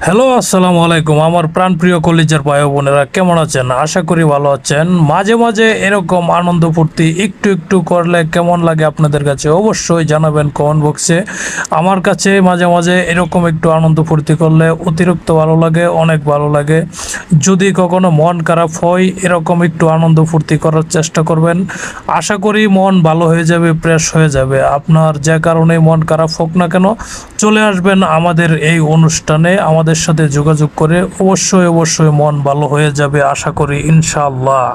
Hello, আসসালামু আলাইকুম। আমার প্রাণপ্রিয় কলেজের ভাই বোনেরা কেমন আছেন? আশা করি ভালো আছেন। মাঝে মাঝে এরকম আনন্দ ফুর্তি একটু একটু করলে কেমন লাগে আপনাদের কাছে অবশ্যই জানাবেন কমেন্ট বক্সে। আমার কাছে মাঝে মাঝে এরকম একটু আনন্দ ফুর্তি করলে অতিরিক্ত ভালো লাগে, অনেক ভালো লাগে। যদি কখনো মন খারাপ হয় এরকম একটু আনন্দ ফুর্তি করার চেষ্টা করবেন, আশা করি মন ভালো হয়ে যাবে, ফ্রেশ হয়ে যাবে। আপনার যে কারণে মন খারাপ হোক না কেন, চলে আসবেন আমাদের এই অনুষ্ঠানে, আমাদের সাথে যোগাযোগ করে অবশ্যই মন ভালো হয়ে যাবে আশা করি ইনশাআল্লাহ।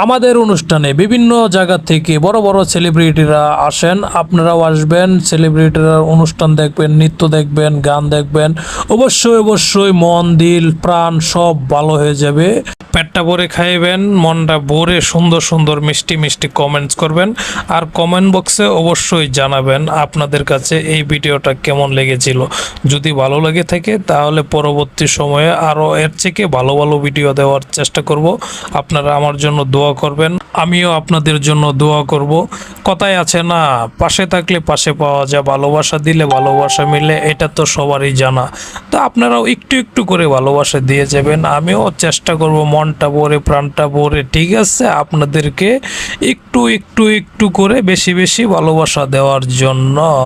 আমাদের অনুষ্ঠানে বিভিন্ন জায়গা থেকে বড় বড় সেলিব্রিটিরা আসেন, আপনারাও আসবেন, সেলিব্রিটিরা অনুষ্ঠান দেখবেন, নৃত্য দেখবেন, গান দেখবেন। অবশ্যই মন দিল প্রাণ সব ভালো হয়ে যাবে। পেটটা ভরে খাইবেন, মনটা ভরে সুন্দর সুন্দর মিষ্টি মিষ্টি কমেন্টস করবেন। আর কমেন্ট বক্সে অবশ্যই জানাবেন আপনাদের কাছে এই ভিডিওটা কেমন লেগেছিল। যদি ভালো লেগে থাকে তাহলে পরবর্তী সময়ে আরও এর থেকে ভালো ভালো ভিডিও দেওয়ার চেষ্টা করব। আপনারা আমার জন্য দোয়া করবেন, আমিও আপনাদের জন্য দোয়া করব। কথায় আছে না, পাশে থাকলে পাশে পাওয়া যায়, ভালোবাসা দিলে ভালোবাসা মিলে, এটা তো সবারই জানা। তো আপনারাও একটু একটু করে ভালোবাসা দিয়ে যাবেন, আমিও চেষ্টা করব মনটা ভরে প্রাণটা ভরে, ঠিক আছে, আপনাদেরকে একটু একটু একটু করে বেশি বেশি ভালোবাসা দেওয়ার জন্য।